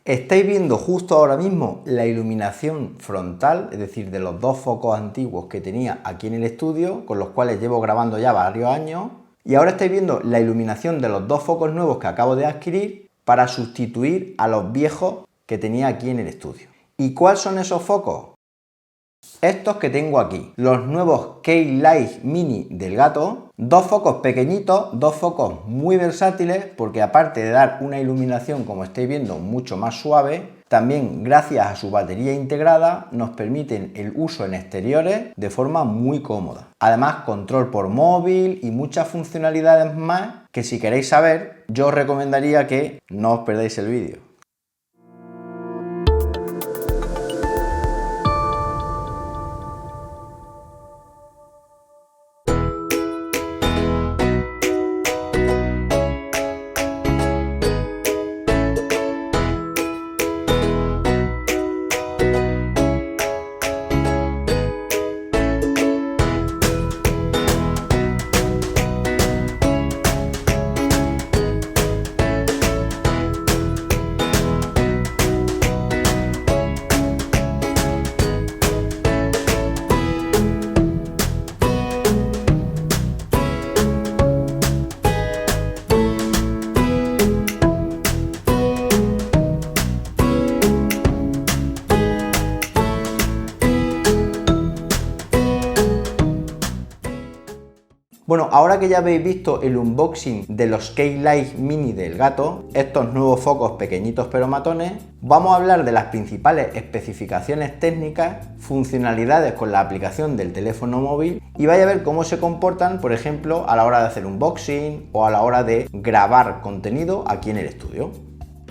Estáis viendo justo ahora mismo la iluminación frontal, es decir, de los dos focos antiguos que tenía aquí en el estudio, con los cuales llevo grabando ya varios años, y ahora estáis viendo la iluminación de los dos focos nuevos que acabo de adquirir para sustituir a los viejos que tenía aquí en el estudio. ¿Y cuáles son esos focos? Estos que tengo aquí, los nuevos K-Light Mini del Gato, dos focos pequeñitos, dos focos muy versátiles, porque aparte de dar una iluminación, como estáis viendo, mucho más suave, también gracias a su batería integrada nos permiten el uso en exteriores de forma muy cómoda. Además, control por móvil y muchas funcionalidades más que, si queréis saber, yo os recomendaría que no os perdáis el vídeo. Bueno, ahora que ya habéis visto el unboxing de los K-Light Mini del Gato, estos nuevos focos pequeñitos pero matones, vamos a hablar de las principales especificaciones técnicas, funcionalidades con la aplicación del teléfono móvil y vais a ver cómo se comportan, por ejemplo, a la hora de hacer unboxing o a la hora de grabar contenido aquí en el estudio.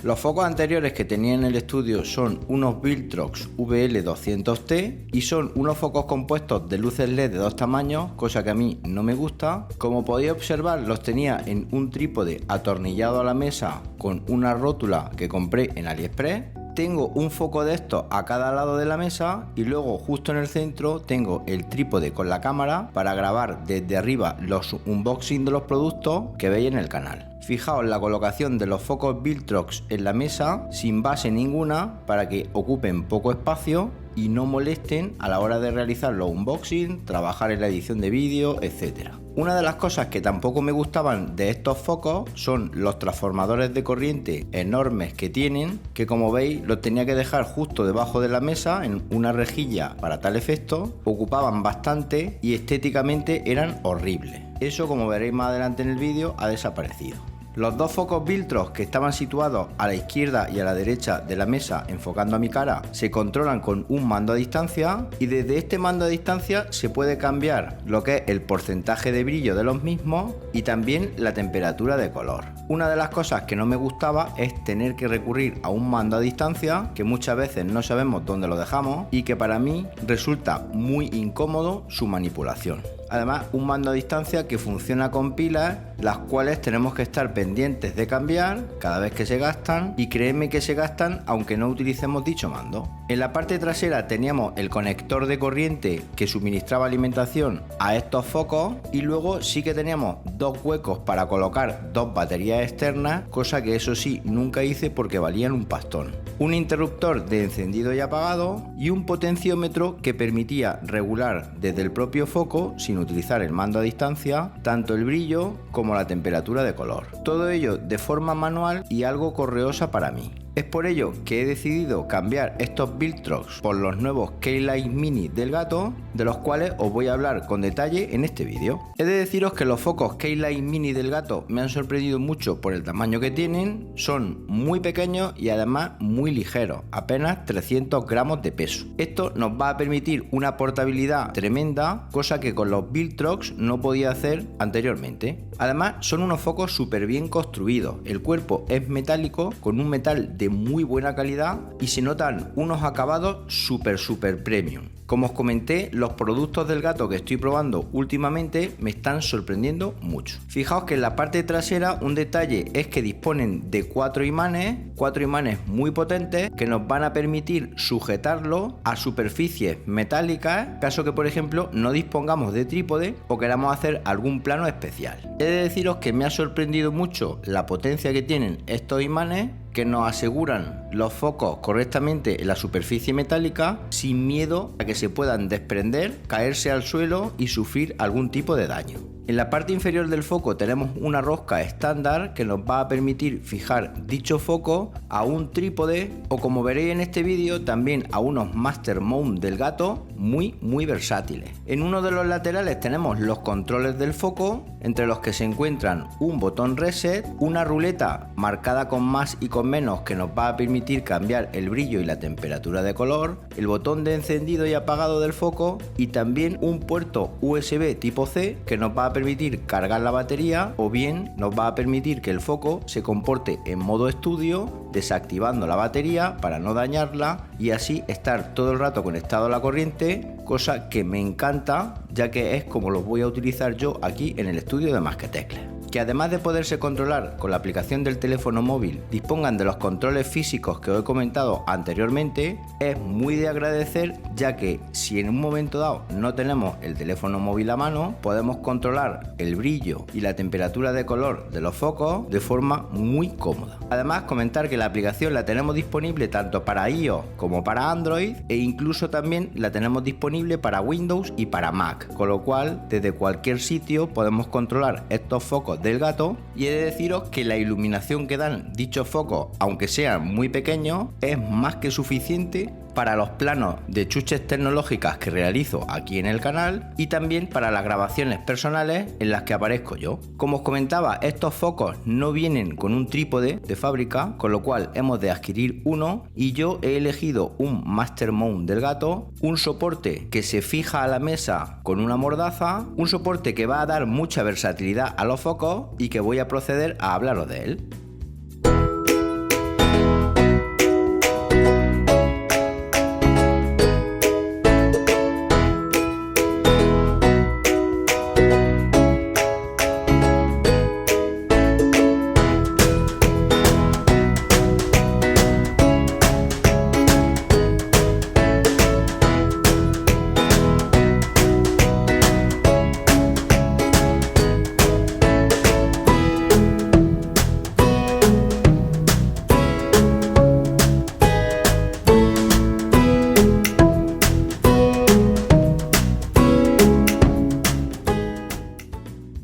Los focos anteriores que tenía en el estudio son unos Viltrox VL200T y son unos focos compuestos de luces LED de dos tamaños, cosa que a mí no me gusta. Como podéis observar, los tenía en un trípode atornillado a la mesa con una rótula que compré en AliExpress. Tengo un foco de estos a cada lado de la mesa y luego justo en el centro tengo el trípode con la cámara para grabar desde arriba los unboxing de los productos que veis en el canal. Fijaos la colocación de los focos Viltrox en la mesa sin base ninguna para que ocupen poco espacio y no molesten a la hora de realizar los unboxing, trabajar en la edición de vídeo, etc. Una de las cosas que tampoco me gustaban de estos focos son los transformadores de corriente enormes que tienen, que como veis los tenía que dejar justo debajo de la mesa en una rejilla para tal efecto, ocupaban bastante y estéticamente eran horribles. Eso, como veréis más adelante en el vídeo, ha desaparecido. Los dos focos Viltrox que estaban situados a la izquierda y a la derecha de la mesa enfocando a mi cara se controlan con un mando a distancia y desde este mando a distancia se puede cambiar lo que es el porcentaje de brillo de los mismos y también la temperatura de color. Una de las cosas que no me gustaba es tener que recurrir a un mando a distancia que muchas veces no sabemos dónde lo dejamos y que para mí resulta muy incómodo su manipulación. Además, un mando a distancia que funciona con pilas, las cuales tenemos que estar pendientes de cambiar cada vez que se gastan y créeme que se gastan aunque no utilicemos dicho mando. En la parte trasera teníamos el conector de corriente que suministraba alimentación a estos focos y luego sí que teníamos dos huecos para colocar dos baterías externas, cosa que eso sí nunca hice porque valían un pastón. Un interruptor de encendido y apagado y un potenciómetro que permitía regular desde el propio foco sin utilizar el mando a distancia tanto el brillo como la temperatura de color. Todo ello de forma manual y algo correosa para mí. Es por ello que he decidido cambiar estos Viltrox por los nuevos K-Light Mini del Gato, de los cuales os voy a hablar con detalle en este vídeo. He de deciros que los focos K-Light Mini del Gato me han sorprendido mucho por el tamaño que tienen, son muy pequeños y además muy ligeros, apenas 300 gramos de peso. Esto nos va a permitir una portabilidad tremenda, cosa que con los Viltrox no podía hacer anteriormente. Además, son unos focos súper bien construidos, el cuerpo es metálico con un metal de muy buena calidad y se notan unos acabados súper premium. Como os comenté, los productos del Gato que estoy probando últimamente me están sorprendiendo mucho. Fijaos que en la parte trasera un detalle es que disponen de cuatro imanes muy potentes que nos van a permitir sujetarlo a superficies metálicas, caso que por ejemplo no dispongamos de trípode o queramos hacer algún plano especial. He de deciros que me ha sorprendido mucho la potencia que tienen estos imanes que nos aseguran los focos correctamente en la superficie metálica sin miedo a que se puedan desprender, caerse al suelo y sufrir algún tipo de daño. En la parte inferior del foco tenemos una rosca estándar que nos va a permitir fijar dicho foco a un trípode o, como veréis en este vídeo, también a unos master mount del gato muy versátiles. En uno de los laterales tenemos los controles del foco, entre los que se encuentran un botón reset, una ruleta marcada con más y con menos que nos va a permitir cambiar el brillo y la temperatura de color, el botón de encendido y apagado del foco y también un puerto USB tipo C que nos va a permitir cargar la batería, o bien nos va a permitir que el foco se comporte en modo estudio, desactivando la batería para no dañarla y así estar todo el rato conectado a la corriente, cosa que me encanta, ya que es como lo voy a utilizar yo aquí en el estudio de Más que Teclas. Que además de poderse controlar con la aplicación del teléfono móvil, dispongan de los controles físicos que os he comentado anteriormente, es muy de agradecer, ya que si en un momento dado no tenemos el teléfono móvil a mano, podemos controlar el brillo y la temperatura de color de los focos de forma muy cómoda. Además, comentar que la aplicación la tenemos disponible tanto para iOS como para Android, e incluso también la tenemos disponible para Windows y para Mac, con lo cual desde cualquier sitio podemos controlar estos focos del gato. Y he de deciros que la iluminación que dan dichos focos, aunque sean muy pequeños, es más que suficiente para los planos de chuches tecnológicas que realizo aquí en el canal y también para las grabaciones personales en las que aparezco yo. Como os comentaba, estos focos no vienen con un trípode de fábrica, con lo cual hemos de adquirir uno, y yo he elegido un master mount del gato, un soporte que se fija a la mesa con una mordaza, un soporte que va a dar mucha versatilidad a los focos y que voy a proceder a hablaros de él.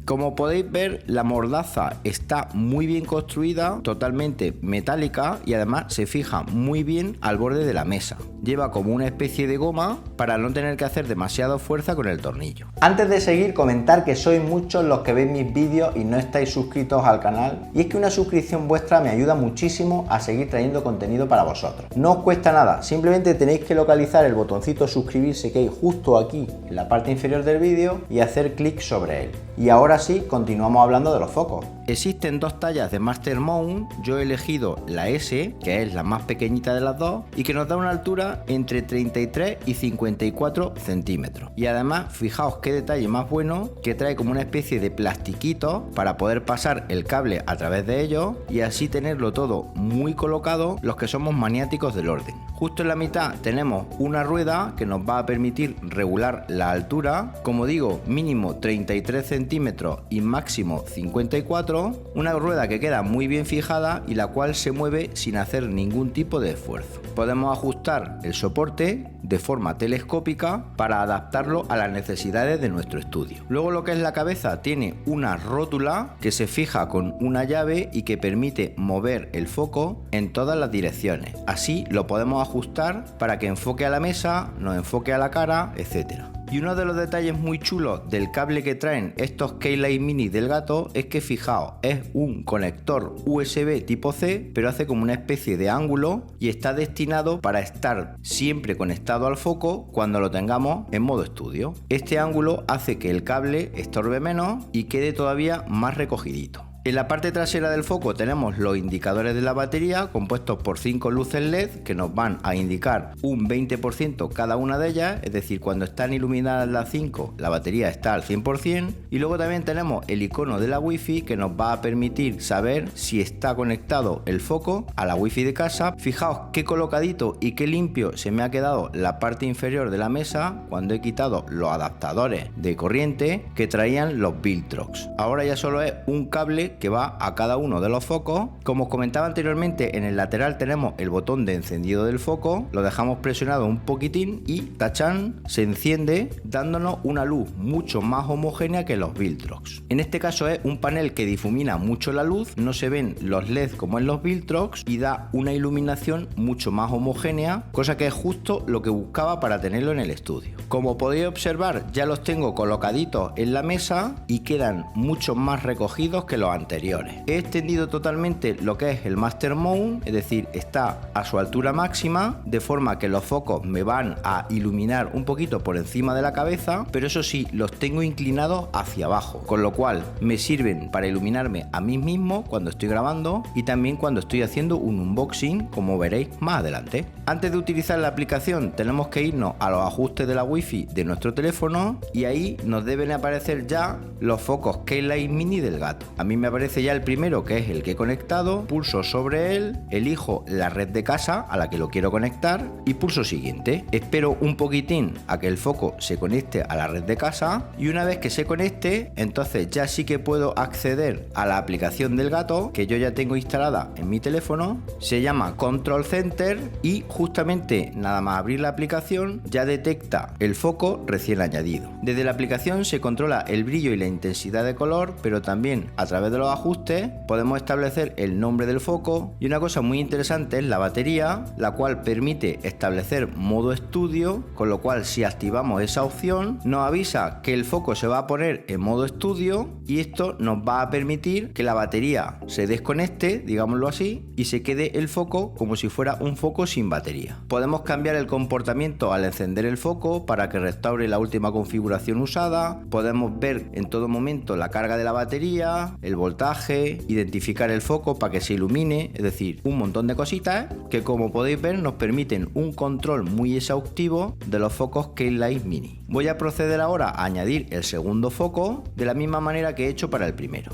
Como podéis ver, la mordaza está muy bien construida, totalmente metálica, y además se fija muy bien al borde de la mesa. Lleva como una especie de goma para no tener que hacer demasiada fuerza con el tornillo. Antes de seguir, comentar que sois muchos los que veis mis vídeos y no estáis suscritos al canal, y es que una suscripción vuestra me ayuda muchísimo a seguir trayendo contenido para vosotros. No os cuesta nada, simplemente tenéis que localizar el botoncito suscribirse que hay justo aquí en la parte inferior del vídeo y hacer clic sobre él. Y ahora sí, continuamos hablando de los focos. Existen dos tallas de Master Mount, yo he elegido la S, que es la más pequeñita de las dos, y que nos da una altura entre 33 y 54 centímetros. Y además, fijaos qué detalle más bueno, que trae como una especie de plastiquito para poder pasar el cable a través de ellos y así tenerlo todo muy colocado los que somos maniáticos del orden. Justo en la mitad tenemos una rueda que nos va a permitir regular la altura, como digo, mínimo 33 centímetros y máximo 54, una rueda que queda muy bien fijada y la cual se mueve sin hacer ningún tipo de esfuerzo. Podemos ajustar el soporte de forma telescópica para adaptarlo a las necesidades de nuestro estudio. Luego, lo que es la cabeza tiene una rótula que se fija con una llave y que permite mover el foco en todas las direcciones. Así lo podemos ajustar para que enfoque a la mesa, nos enfoque a la cara, etcétera. Y uno de los detalles muy chulos del cable que traen estos K-Lite Mini del gato es que, fijaos, es un conector USB tipo C, pero hace como una especie de ángulo y está destinado para estar siempre conectado al foco cuando lo tengamos en modo estudio. Este ángulo hace que el cable estorbe menos y quede todavía más recogidito. En la parte trasera del foco tenemos los indicadores de la batería compuestos por 5 luces LED que nos van a indicar un 20% cada una de ellas, es decir, cuando están iluminadas las 5 la batería está al 100%, y luego también tenemos el icono de la Wi-Fi que nos va a permitir saber si está conectado el foco a la Wi-Fi de casa. Fijaos qué colocadito y qué limpio se me ha quedado la parte inferior de la mesa cuando he quitado los adaptadores de corriente que traían los Viltrox. Ahora ya solo es un cable que va a cada uno de los focos. Como os comentaba anteriormente, en el lateral tenemos el botón de encendido del foco, lo dejamos presionado un poquitín y ¡tachán!, se enciende dándonos una luz mucho más homogénea que los Viltrox. En este caso es un panel que difumina mucho la luz, no se ven los LED como en los Viltrox y da una iluminación mucho más homogénea, cosa que es justo lo que buscaba para tenerlo en el estudio. Como podéis observar, ya los tengo colocaditos en la mesa y quedan mucho más recogidos que los anteriores. He extendido totalmente lo que es el Master Mount, es decir, está a su altura máxima, de forma que los focos me van a iluminar un poquito por encima de la cabeza, pero eso sí, los tengo inclinados hacia abajo, con lo cual me sirven para iluminarme a mí mismo cuando estoy grabando y también cuando estoy haciendo un unboxing, como veréis más adelante. Antes de utilizar la aplicación tenemos que irnos a los ajustes de la Wi-Fi de nuestro teléfono y ahí nos deben aparecer ya los focos K-Lite Mini del gato. A mí me aparece ya el primero, que es el que he conectado, pulso sobre él, elijo la red de casa a la que lo quiero conectar y pulso siguiente. Espero un poquitín a que el foco se conecte a la red de casa y una vez que se conecte, entonces ya sí que puedo acceder a la aplicación del gato que yo ya tengo instalada en mi teléfono. Se llama Control Center y justamente nada más abrir la aplicación ya detecta el foco recién añadido. Desde la aplicación se controla el brillo y la intensidad de color, pero también a través de los ajustes podemos establecer el nombre del foco y una cosa muy interesante es la batería, la cual permite establecer modo estudio, con lo cual si activamos esa opción nos avisa que el foco se va a poner en modo estudio y esto nos va a permitir que la batería se desconecte, digámoslo así, y se quede el foco como si fuera un foco sin batería. Podemos cambiar el comportamiento al encender el foco para que restaure la última configuración usada, podemos ver en todo momento la carga de la batería, el voltaje, identificar el foco para que se ilumine, es decir, un montón de cositas que, como podéis ver, nos permiten un control muy exhaustivo de los focos K-Lite Mini. Voy a proceder ahora a añadir el segundo foco de la misma manera que he hecho para el primero.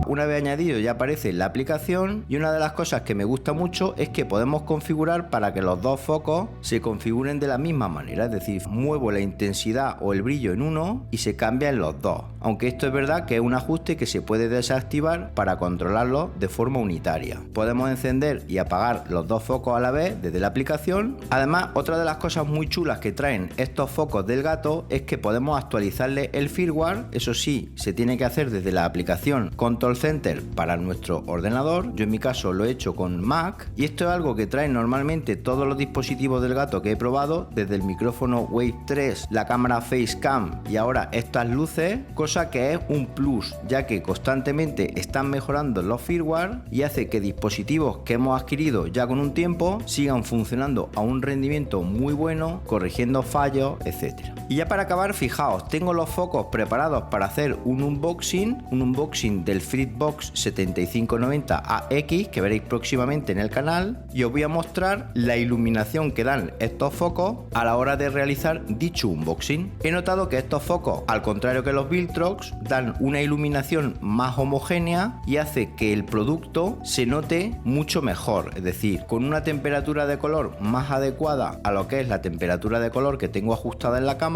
Una vez añadido ya aparece en la aplicación y una de las cosas que me gusta mucho es que podemos configurar para que los dos focos se configuren de la misma manera, es decir, muevo la intensidad o el brillo en uno y se cambia en los dos, aunque esto es verdad que es un ajuste que se puede desactivar para controlarlo de forma unitaria. Podemos encender y apagar los dos focos a la vez desde la aplicación. Además, otra de las cosas muy chulas que traen estos focos del gato es que podemos actualizarle el firmware, eso sí, se tiene que hacer desde la aplicación Control Center para nuestro ordenador. Yo en mi caso lo he hecho con Mac y esto es algo que traen normalmente todos los dispositivos del gato que he probado, desde el micrófono Wave 3, la cámara Facecam y ahora estas luces, cosa que es un plus ya que constantemente están mejorando los firmware y hace que dispositivos que hemos adquirido ya con un tiempo sigan funcionando a un rendimiento muy bueno, corrigiendo fallos, etcétera. Y ya para acabar, fijaos, tengo los focos preparados para hacer un unboxing del Fritzbox 7590 AX que veréis próximamente en el canal y os voy a mostrar la iluminación que dan estos focos a la hora de realizar dicho unboxing. He notado que estos focos, al contrario que los Viltrox, dan una iluminación más homogénea y hace que el producto se note mucho mejor, es decir, con una temperatura de color más adecuada a lo que es la temperatura de color que tengo ajustada en la cámara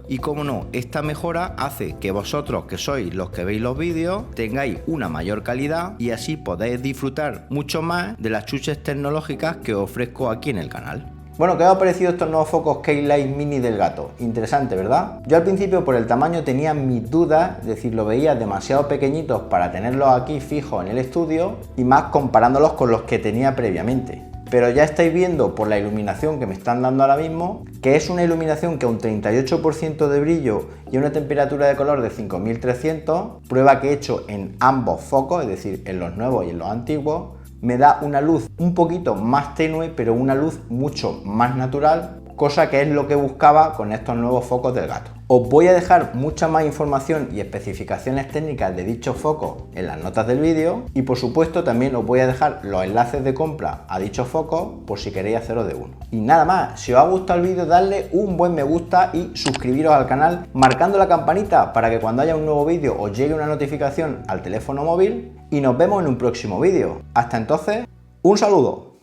y, como no, esta mejora hace que vosotros, que sois los que veis los vídeos, tengáis una mayor calidad y así podéis disfrutar mucho más de las chuches tecnológicas que os ofrezco aquí en el canal. Bueno, ¿qué os ha parecido estos nuevos focos K-Lite Mini del gato? Interesante, ¿verdad? Yo al principio por el tamaño tenía mis dudas, es decir, lo veía demasiado pequeñitos para tenerlos aquí fijos en el estudio y más comparándolos con los que tenía previamente. Pero ya estáis viendo por la iluminación que me están dando ahora mismo, que es una iluminación que a un 38% de brillo y a una temperatura de color de 5300, prueba que he hecho en ambos focos, es decir, en los nuevos y en los antiguos, me da una luz un poquito más tenue, pero una luz mucho más natural, cosa que es lo que buscaba con estos nuevos focos del gato. Os voy a dejar mucha más información y especificaciones técnicas de dichos focos en las notas del vídeo y por supuesto también os voy a dejar los enlaces de compra a dichos focos por si queréis haceros de uno. Y nada más, si os ha gustado el vídeo darle un buen me gusta y suscribiros al canal marcando la campanita para que cuando haya un nuevo vídeo os llegue una notificación al teléfono móvil y nos vemos en un próximo vídeo. Hasta entonces, un saludo.